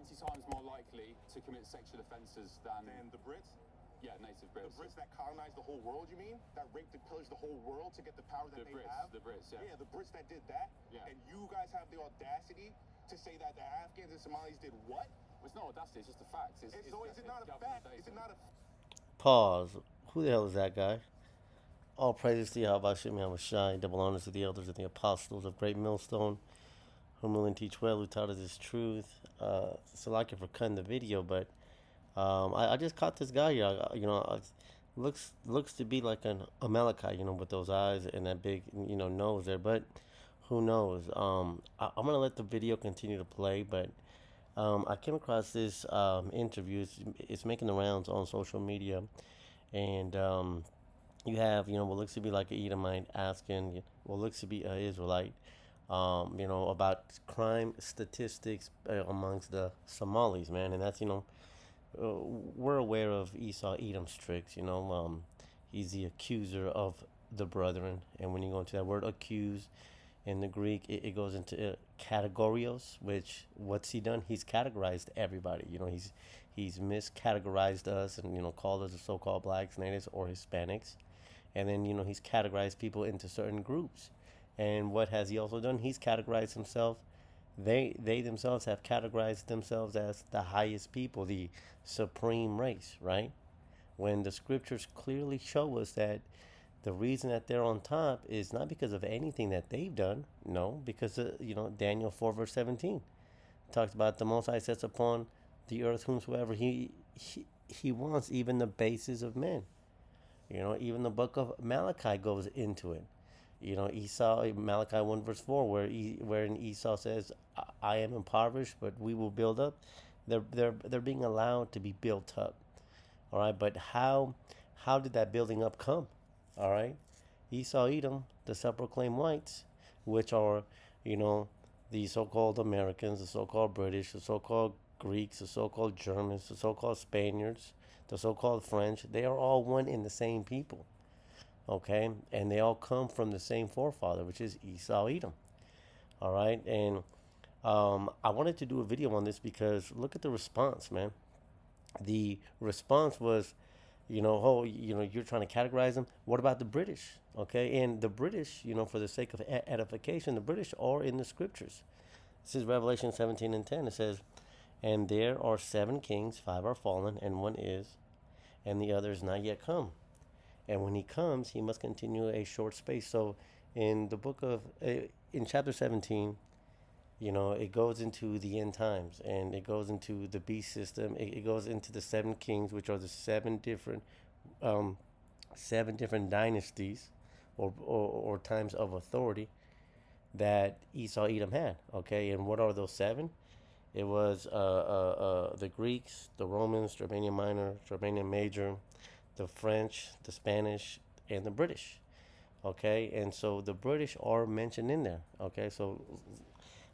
20 times more likely to commit sexual offences than the Brits? Yeah, native Brits. The Brits that colonized the whole world, you mean? That raped and pillaged the whole world to get the power that they have? The Brits, yeah. Yeah, the Brits that did that? Yeah. And you guys have the audacity to say that the Afghans and Somalis did what? Well, it's not audacity, it's just a fact. So is it not a fact? Is it not a... Pause. Who the hell is that guy? All praises to Yahweh Shem Shai, double honors to the elders and the apostles of Great Millstone, whom will and teach well, who taught us his truth. So like it for cutting the video, but I just caught this guy here. Looks to be like an Amalekite, with those eyes and that big, nose there. But who knows? I'm gonna let the video continue to play, but I came across this interview. It's making the rounds on social media, and you have what looks to be like an Edomite asking what looks to be an Israelite, about crime statistics amongst the Somalis, man, and that's we're aware of Esau Edom's tricks. He's the accuser of the brethren, and when you go into that word accuse in the Greek, it goes into categorios, which what's he done? He's categorized everybody. He's miscategorized us and called us the so-called blacks, natives, or Hispanics, and then he's categorized people into certain groups. And what has he also done? He's categorized himself. They themselves have categorized themselves as the highest people, the supreme race, right? When the scriptures clearly show us that the reason that they're on top is not because of anything that they've done. No, because Daniel 4 verse 17 talks about the Most High sets upon the earth whomsoever he wants, even the bases of men. Even the book of Malachi goes into it. Esau, Malachi 1 verse 4, wherein Esau says, I am impoverished, but we will build up. They're being allowed to be built up. All right, but how did that building up come? All right, Esau Edom, the self-proclaimed whites, which are the so-called Americans, the so-called British, the so-called Greeks, the so-called Germans, the so-called Spaniards, the so-called French. They are all one in the same people. Okay, and they all come from the same forefather, which is Esau Edom. All right, and I wanted to do a video on this because look at the response, man. The response was, you're trying to categorize them. What about the British? Okay, and the British, for the sake of edification, the British are in the scriptures. This is Revelation 17:10. It says, and there are 7 kings, 5 are fallen, and 1 is, and the other is not yet come. And when he comes, he must continue a short space. So in the book of, in chapter 17, it goes into the end times, and it goes into the beast system. It goes into the 7 kings, which are the 7 different dynasties or times of authority that Esau Edom had. Okay, and what are those 7? It was the Greeks, the Romans, Germania Minor, Germania Major, the French, the Spanish, and the British. Okay, and so the British are mentioned in there. Okay, so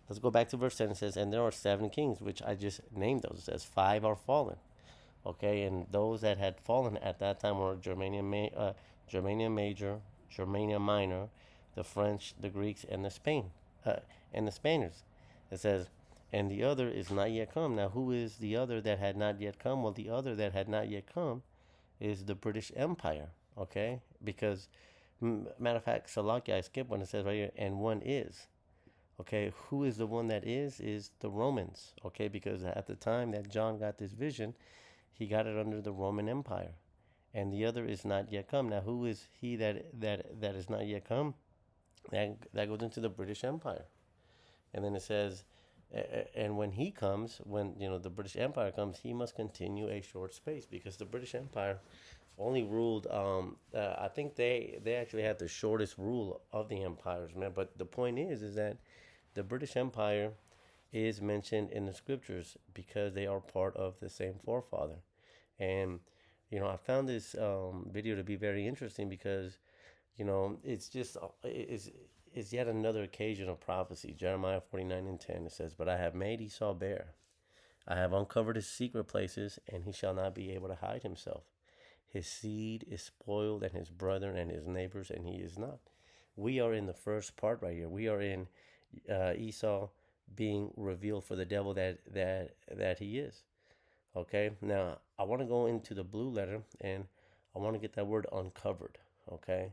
let's go back to verse 10. It says, and there are 7 kings, which I just named those. It says 5 are fallen. Okay, and those that had fallen at that time were Germania Major, Germania Minor, the French, the Greeks, and the Spaniards. It says, and the other is not yet come. Now, who is the other that had not yet come? Well, the other that had not yet come is the British Empire, okay? Because, matter of fact, Salakia, I skipped one. It says right here, and 1 is. Okay, who is the one that is the Romans, okay? Because at the time that John got this vision, he got it under the Roman Empire. And the other is not yet come. Now, who is he that is not yet come? That goes into the British Empire. And then it says, and when he comes, when the British Empire comes, he must continue a short space, because the British Empire only ruled. I think they actually had the shortest rule of the empires, man. But the point is that the British Empire is mentioned in the scriptures because they are part of the same forefather. And I found this video to be very interesting because it's just it's yet another occasion of prophecy. Jeremiah 49:10, it says, but I have made Esau bare. I have uncovered his secret places, and he shall not be able to hide himself. His seed is spoiled, and his brethren and his neighbors, and he is not. We are in the first part right here. We are in Esau being revealed for the devil that he is. Okay, now I want to go into the blue letter and I want to get that word uncovered. Okay,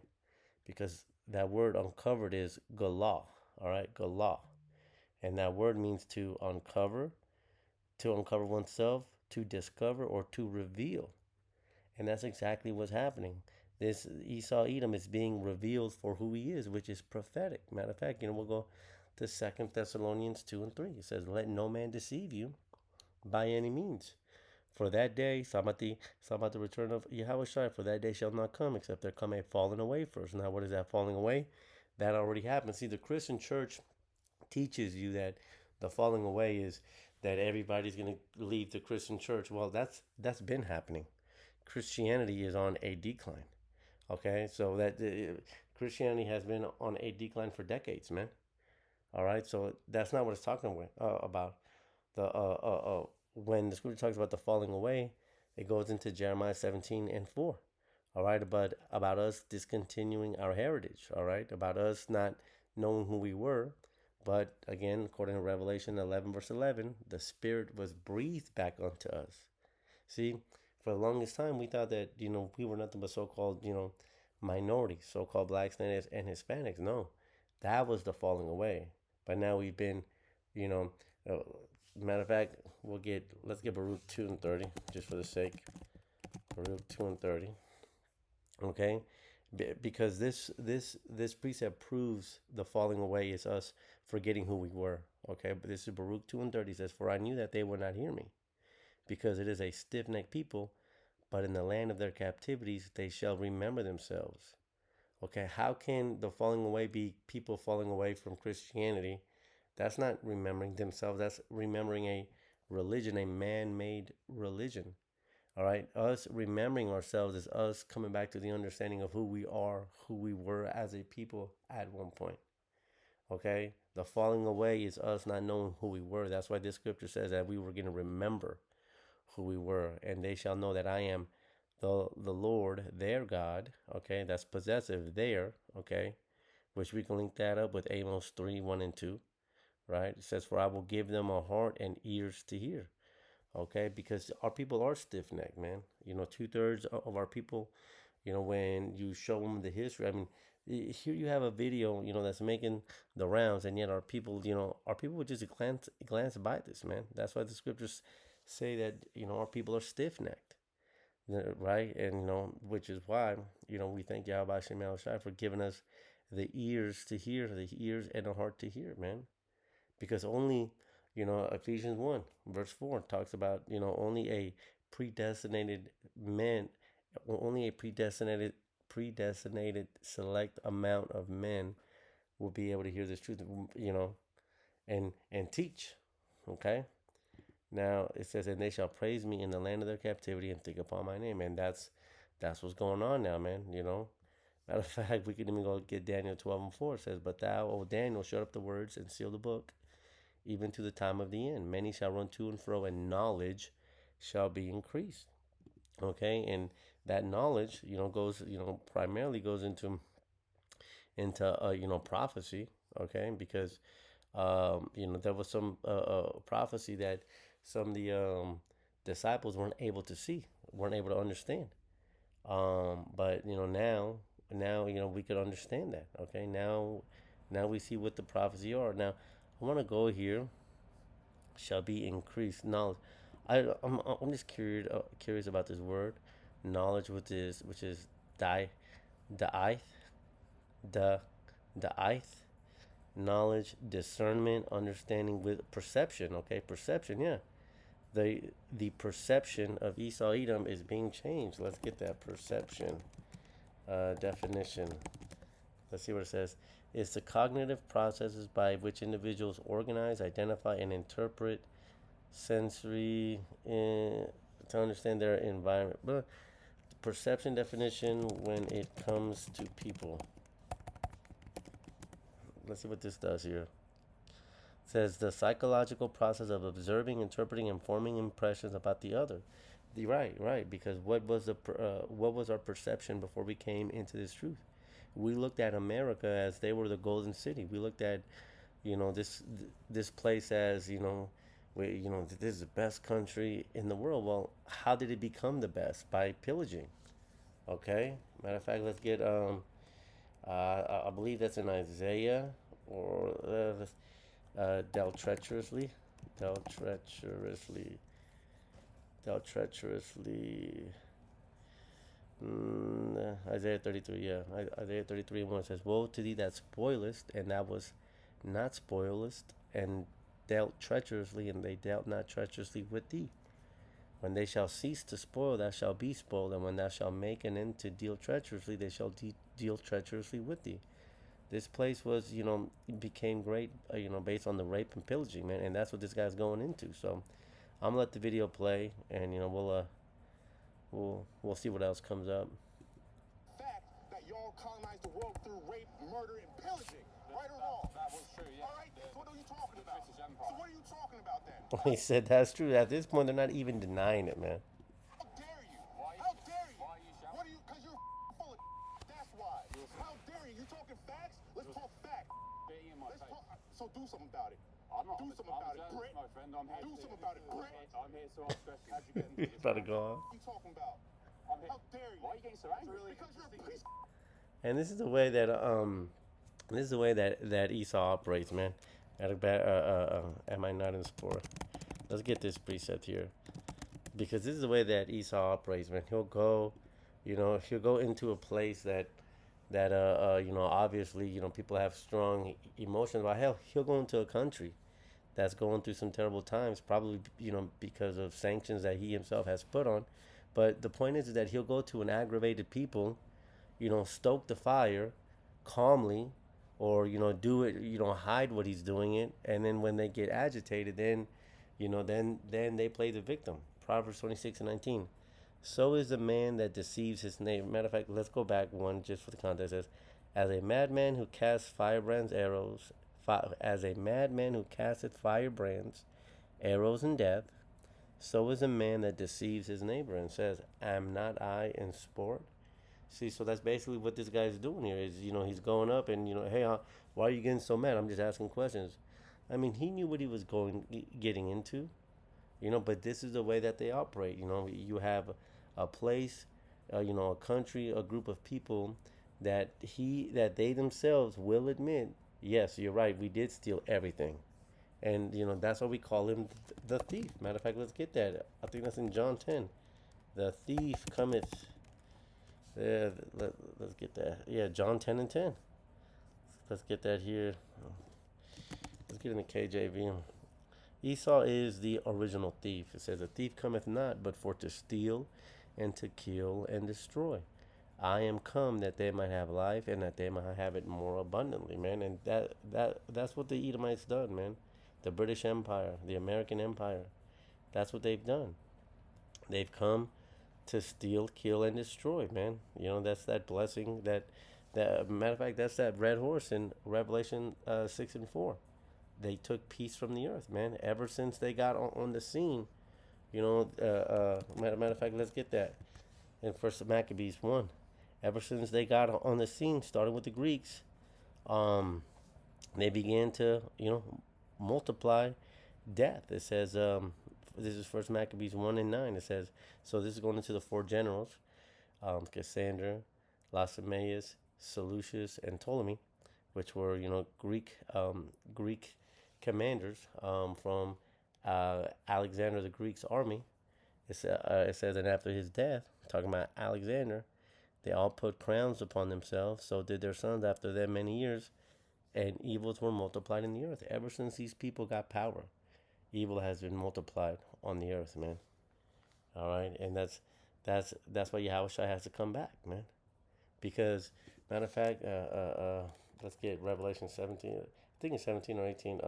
because that word uncovered is galah. All right, galah, and that word means to uncover oneself, to discover, or to reveal. And that's exactly what's happening. This Esau Edom is being revealed for who he is, which is prophetic. Matter of fact, we'll go to 2 Thessalonians 2 and 3. It says, let no man deceive you by any means. For that day, about the return of Yahushua, for that day shall not come, except there come a falling away first. Now, what is that falling away? That already happened. See, the Christian church teaches you that the falling away is that everybody's going to leave the Christian church. Well, that's been happening. Christianity is on a decline. Okay, so that Christianity has been on a decline for decades, man. All right, so that's not what it's talking about. The when the scripture talks about the falling away, it goes into Jeremiah 17 and 4. All right, but about us discontinuing our heritage. All right, about us not knowing who we were. But again, according to Revelation 11 verse 11, the Spirit was breathed back unto us. See, for the longest time, we thought that, we were nothing but so-called, minorities, so-called blacks and Hispanics. No, that was the falling away. But now we've been, matter of fact, let's get Baruch 2 and 30, just for the sake. Baruch 2 and 30. Okay? Because this precept proves the falling away is us forgetting who we were. Okay? But this is Baruch 2 and 30 says, for I knew that they would not hear me, because it is a stiff-necked people, but in the land of their captivities they shall remember themselves. Okay, how can the falling away be people falling away from Christianity? That's not remembering themselves. That's remembering a religion, a man-made religion. All right, us remembering ourselves is us coming back to the understanding of who we are, who we were as a people at one point. Okay, the falling away is us not knowing who we were. That's why this scripture says that we were going to remember who we were, and they shall know that I am the Lord their God. Okay, that's possessive there. Okay, which we can link that up with Amos 3 1 and 2. Right, it says, for I will give them a heart and ears to hear. Okay, because our people are stiff-necked, man. 2/3 of our people, when you show them the history, I mean, here you have a video, that's making the rounds, and yet our people would just glance by this, man. That's why the scriptures say that, our people are stiff-necked, right? And, which is why, we thank Yahweh Shem Yahushua for giving us the ears to hear, the ears and a heart to hear, man. Because only, Ephesians 1 verse 4 talks about, only a predestinated select amount of men will be able to hear this truth, and teach. Okay. Now it says, and they shall praise me in the land of their captivity and think upon my name. And that's what's going on now, man. Matter of fact, we can even go get Daniel 12 and 4. It says, but thou, O Daniel, shut up the words and seal the book, even to the time of the end. Many shall run to and fro, and knowledge shall be increased. Okay, and that knowledge, goes, primarily goes into prophecy. Okay, because, there was some prophecy that some of the disciples weren't able to see, weren't able to understand. But now we could understand that. Okay, now we see what the prophecy are. Now I want to go here. Shall be increased knowledge. I'm just curious about this word knowledge, which is da'ith, knowledge, discernment, understanding with perception. Okay, perception. Yeah, the perception of Esau Edom is being changed. Let's get that perception definition. Let's see what it says. It's the cognitive processes by which individuals organize, identify, and interpret sensory to understand their environment. But the perception definition when it comes to people. Let's see what this does here. It says the psychological process of observing, interpreting, and forming impressions about the other. Right. Because what was our perception before we came into this truth? We looked at America as they were the golden city. We looked at this place as where this is the best country in the world. Well, how did it become the best? By pillaging. Okay. Matter of fact, let's get I believe that's in Isaiah or dealt treacherously, dealt treacherously, dealt treacherously. Isaiah 33, yeah. Isaiah 33 1 says, "Woe to thee that spoilest, and that was not spoilest, and dealt treacherously, and they dealt not treacherously with thee. When they shall cease to spoil, thou shalt be spoiled, and when thou shalt make an end to deal treacherously, they shall deal treacherously with thee." This place was, became great, based on the rape and pillaging, man, and that's what this guy's going into. So I'm gonna let the video play, and we'll see what else comes up. Fact that y'all colonized the world through rape, murder, and pillaging. Right or wrong? That was true, yeah. All right, so what are you talking about? British Empire. So what are you talking about then? He said that's true. At this point, they're not even denying it, man. How dare you? Why How dare you? why are you shouting? What are you? Because you're full of. That's why. How dare you? You talking facts? Let's talk facts. Being in my Let's face. talk. So do something about it. I'm not. Do something about it, Brit. My friend, I'm here Do to, something about it, Brit. I'm here to ask questions. How'd you get into He's this? about to go on. What are you talking about? I'm here. How dare you? Why are you getting so angry? Because you're a piece. And this is the way that Esau operates, man. Am I not in sport? Let's get this precept here, because this is the way that Esau operates, man. He'll go into a place that obviously people have strong emotions about. Hell, he'll go into a country that's going through some terrible times, probably because of sanctions that he himself has put on. But the point is that he'll go to an aggravated people, stoke the fire calmly, or do it, hide what he's doing it, and then when they get agitated, then they play the victim. Proverbs 26:19. So is the man that deceives his neighbor. Matter of fact, let's go back one just for the context. It says, as a madman who casts firebrands arrows, as a madman who casteth firebrands arrows in death, so is a man that deceives his neighbor and says, am not I in sport? See, so that's basically what this guy's doing here. Is he's going up and hey, why are you getting so mad? I'm just asking questions. I mean, he knew what he was getting into, but this is the way that they operate. You have a place, a country, a group of people that they themselves will admit, yes, you're right, we did steal everything. And that's why we call him the thief. Matter of fact, let's get that. I think that's in John 10. The thief cometh. Yeah, let's get that. Yeah, John 10 and 10. Let's get that here. Let's get in the KJV. Esau is the original thief. It says, a thief cometh not but for to steal and to kill and destroy. I am come that they might have life and that they might have it more abundantly, man. And that's what the Edomites done, man. The British Empire, the American Empire. That's what they've done. They've come to steal, kill, and destroy, man. That's that blessing that matter of fact, that's that red horse in Revelation 6 and 4. They took peace from the earth, man. Ever since they got on the scene, matter of fact, let's get that in First Maccabees 1. Ever since they got on the scene, starting with the Greeks, they began to, multiply death. It says, this is First Maccabees 1 and 9. It says, so this is going into the four generals, Cassander, Lacemaeus, Seleucus, and Ptolemy, which were, Greek commanders from Alexander the Greek's army. It says, and after his death, talking about Alexander, they all put crowns upon themselves, so did their sons after them many years, and evils were multiplied in the earth. Ever since these people got power, evil has been multiplied on the earth, man. All right, and that's why Yahushua has to come back, man. Because, matter of fact, let's get Revelation 17. I think it's 17 or 18.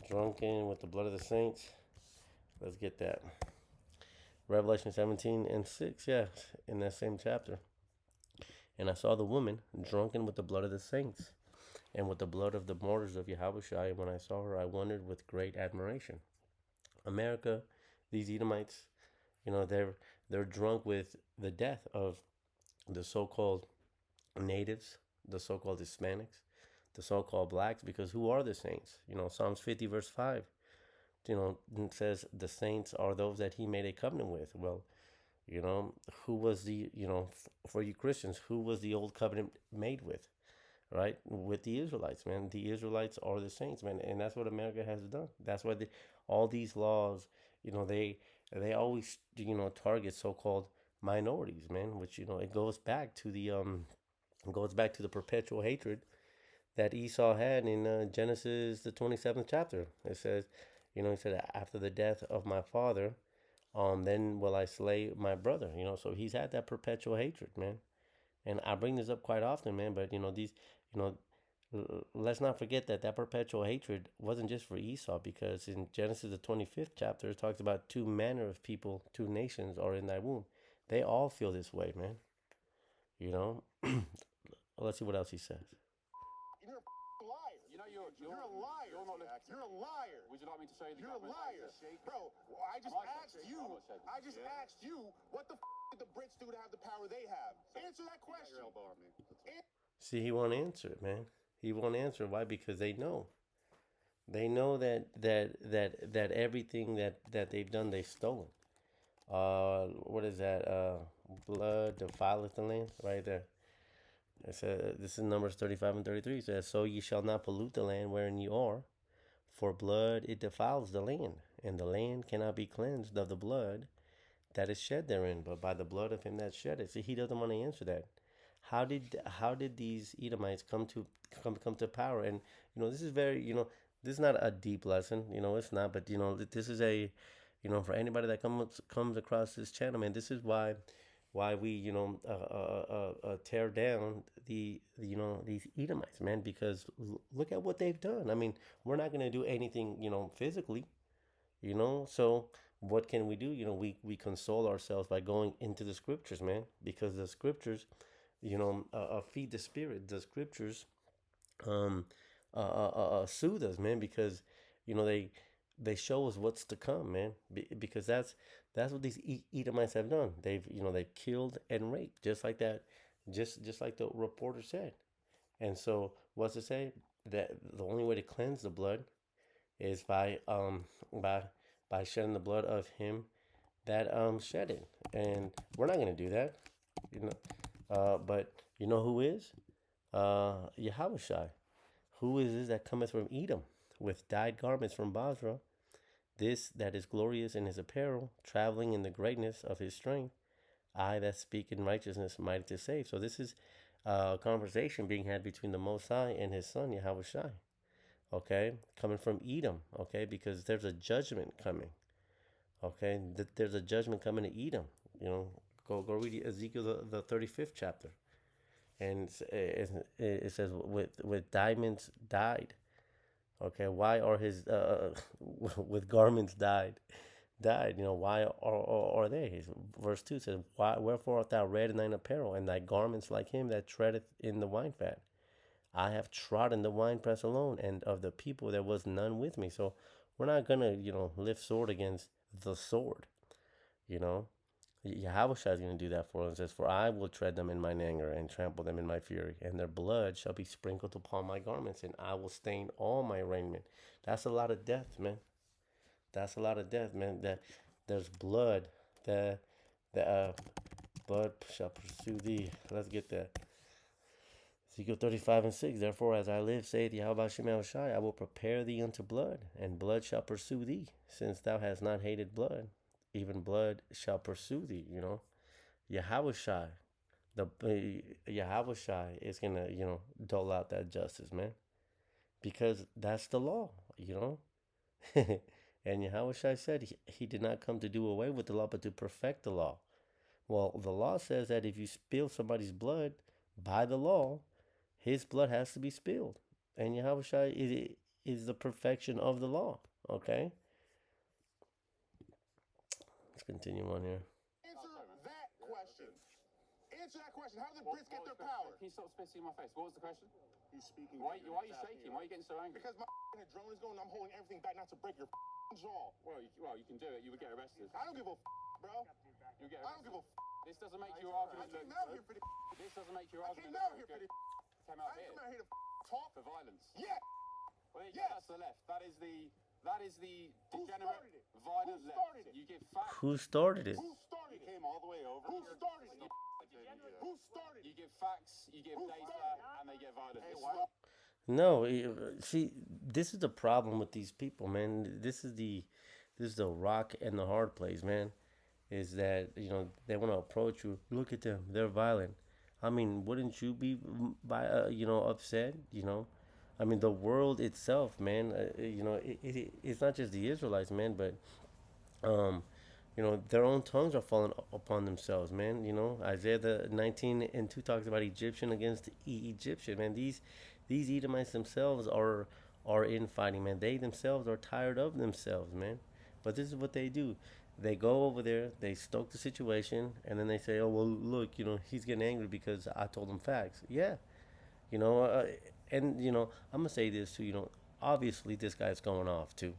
Drunken with the blood of the saints. Let's get that. Revelation 17 and 6, yeah, in that same chapter. And I saw the woman drunken with the blood of the saints and with the blood of the martyrs of Yahushua. And when I saw her, I wondered with great admiration. America, these Edomites, they're drunk with the death of the so-called natives, the so-called Hispanics, the so-called blacks, because who are the saints? Psalms 50 verse 5, it says the saints are those that he made a covenant with. Well, who was for you Christians, who was the old covenant made with? Right? With the Israelites, man. The Israelites are the saints, man. And that's what America has done. That's why all these laws, they always, target so-called minorities, man, which, it goes back to the perpetual hatred that Esau had in Genesis, the 27th chapter. It says, he said, after the death of my father, then will I slay my brother. So he's had that perpetual hatred, man. And I bring this up quite often, man. But let's not forget that perpetual hatred wasn't just for Esau, because in Genesis the 25th chapter it talks about two manner of people, two nations are in thy womb. They all feel this way, man. Let's see what else he says. You're a liar. You're a liar. You're not listening. You're a liar. Would you like me to show you the You're a government liar. access? Bro, I just Am I asked sexist? you. I'm not sexist. I just asked you, what the did the Brits do to have the power they have? Answer that question. Your elbow at me. See, he won't answer it, man. He won't answer. Why? Because they know. They know that everything that they've done, they've stolen. What is that? Blood defileth the land, right there. It says, this is Numbers 35 and 33. It says, so ye shall not pollute the land wherein you are, for blood it defiles the land, and the land cannot be cleansed of the blood that is shed therein, but by the blood of him that shed it. See, he doesn't want to answer that. How did these Edomites come to power? And this is very, this is not a deep lesson, it's not, but this is a, for anybody that comes across this channel, man, this is why we tear down these Edomites, man, because look at what they've done. I mean, we're not gonna do anything physically, so what can we do? We console ourselves by going into the scriptures, man, because the scriptures feed the spirit. The scriptures soothe us, man, because they show us what's to come, man, because that's what these Edomites have done. They've killed and raped, just like that, just like the reporter said. And so what's it say? That the only way to cleanse the blood is by shedding the blood of him that shed it. And we're not gonna do that, but who is? Yahushua. Who is this that cometh from Edom, with dyed garments from Basra? This that is glorious in his apparel, traveling in the greatness of his strength. I that speak in righteousness, mighty to save. So this is a conversation being had between the Most High and his son, Yahushua. Okay, coming from Edom. Okay, because there's a judgment coming. Okay, there's a judgment coming to Edom. Go read Ezekiel the 35th chapter, and it says with diamonds dyed. Okay, why are his with garments dyed? Why are they? Verse 2 says, wherefore art thou red in thine apparel, and thy garments like him that treadeth in the wine fat? I have trodden the winepress alone, and of the people there was none with me. So we're not gonna, lift sword against the sword. Yahushua is going to do that for us. It says, for I will tread them in mine anger and trample them in my fury, and their blood shall be sprinkled upon my garments, and I will stain all my raiment. That's a lot of death, man. That's a lot of death, man. That there's blood. The blood shall pursue thee. Let's get that. Ezekiel 35 and 6. Therefore, as I live, saith Yahweh Shem Yahushai, I will prepare thee unto blood, and blood shall pursue thee, since thou hast not hated blood. Even blood shall pursue thee, Yahushua, Yahushua is gonna, dole out that justice, man, because that's the law, And Yahushua said he did not come to do away with the law, but to perfect the law. Well, the law says that if you spill somebody's blood by the law, his blood has to be spilled, and Yahushua is the perfection of the law. Okay. Continue on here. Answer that question. Answer that question. How did the Brits get their power? Can you stop spitting in my face? What was the question? He's speaking. Why are you shaking? Why are you getting so angry? Because my drone is going. I'm holding everything back not to break your jaw. Well, you can do it. You would get arrested. I don't give a bro. You get I don't arrested. give a This doesn't make your argument I look. came out here for the This doesn't make your I argument came out look here for good. the came out I here ain't come out here to talk. for violence. Yeah. Well, yeah, Yes. that's the left. That is the Who degenerate, started it? violent Who started left. it? You give facts. Who started it? Who started it? Came all the way over. Who started it? Yeah. Who started You it? give facts, you give Who data, started it? and they get violent. Hey, This is why? what- No, see, this is the problem with these people, man. This is the rock and the hard place, man. Is that they want to approach you? Look at them; they're violent. I mean, wouldn't you be upset? I mean, the world itself, man. It's not just the Israelites, man, but um, their own tongues are falling upon themselves, man. Isaiah the 19:2 talks about Egyptian against Egyptian, man. These Edomites themselves are infighting, man. They themselves are tired of themselves, man. But this is what they do. They go over there, they stoke the situation, and then they say, "Oh well, look, he's getting angry because I told him facts." Yeah, you know, uh, and I'm gonna say this too. Obviously this guy's going off too.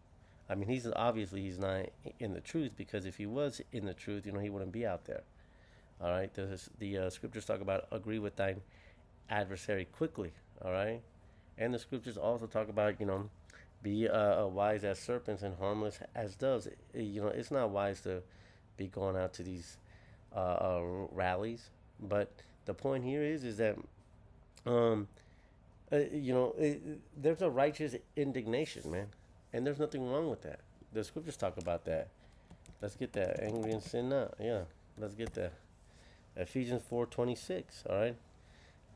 I mean, he's not in the truth, because if he was in the truth, he wouldn't be out there. All right, the scriptures talk about agree with thine adversary quickly. All right, and the scriptures also talk about be wise as serpents and harmless as doves. It's not wise to be going out to these rallies, but the point here is that um, there's a righteous indignation, man, and there's nothing wrong with that. The scriptures talk about that. Let's get that. Angry and sin not. Yeah, let's get that. Ephesians 4:26. All right,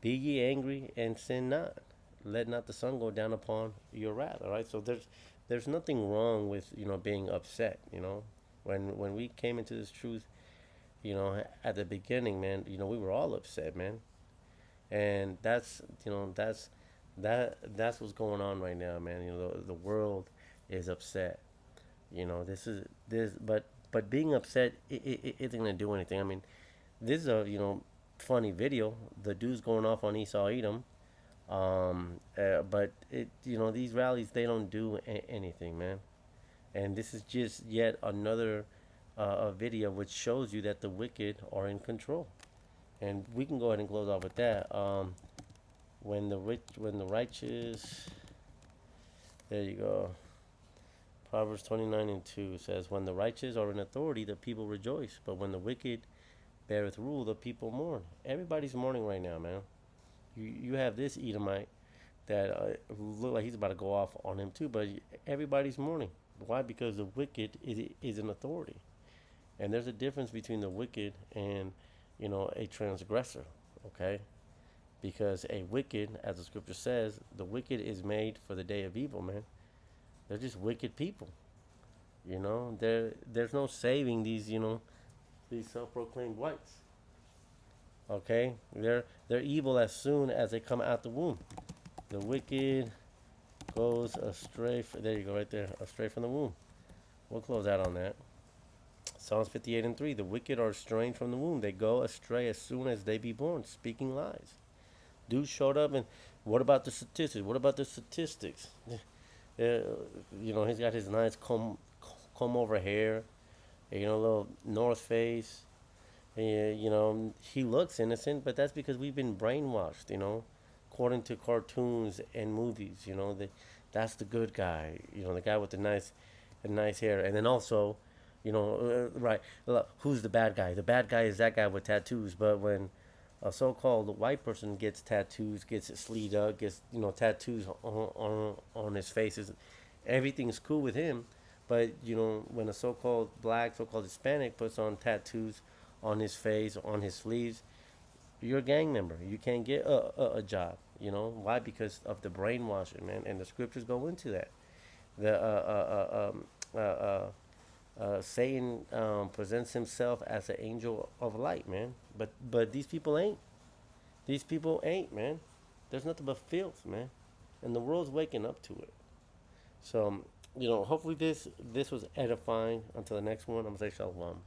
be ye angry and sin not. Let not the sun go down upon your wrath. All right, so there's nothing wrong with being upset. When we came into this truth, at the beginning, man, we were all upset, man, and that's what's going on right now, man. The world is upset. But being upset it isn't gonna do anything. I mean, this is a funny video. The dude's going off on Esau Edom. But these rallies, they don't do anything, man. And this is just yet another a video which shows you that the wicked are in control. And we can go ahead and close off with that. When the righteous, there you go. Proverbs 29:2 says, when the righteous are in authority, the people rejoice. But when the wicked beareth rule, the people mourn. Everybody's mourning right now, man. You have this Edomite that look like he's about to go off on him too, but everybody's mourning. Why? Because the wicked is in authority. And there's a difference between the wicked and a transgressor, okay? Because a wicked, as the scripture says, the wicked is made for the day of evil, man. They're just wicked people. There's no saving these self-proclaimed whites. Okay, they're evil as soon as they come out the womb. The wicked goes astray. There you go, right there, astray from the womb. We'll close out on that. Psalms 58:3. The wicked are estranged from the womb. They go astray as soon as they be born, speaking lies. Dude showed up, and what about the statistics? What about the statistics? He's got his nice comb over hair, little North Face. He looks innocent, but that's because we've been brainwashed, according to cartoons and movies. That's the good guy, the guy with the nice hair. And then also, right, who's the bad guy? The bad guy is that guy with tattoos. But when a so-called white person gets tattoos, gets it sleeved up, gets tattoos on his faces, everything's cool with him. But when a so-called black, so-called Hispanic puts on tattoos on his face, on his sleeves, you're a gang member. You can't get a job. Why? Because of the brainwashing, man. And the scriptures go into that. Satan presents himself as an angel of light, man. But these people ain't. These people ain't, man. There's nothing but filth, man. And the world's waking up to it. So, hopefully this was edifying. Until the next one, I'm going to say shalom.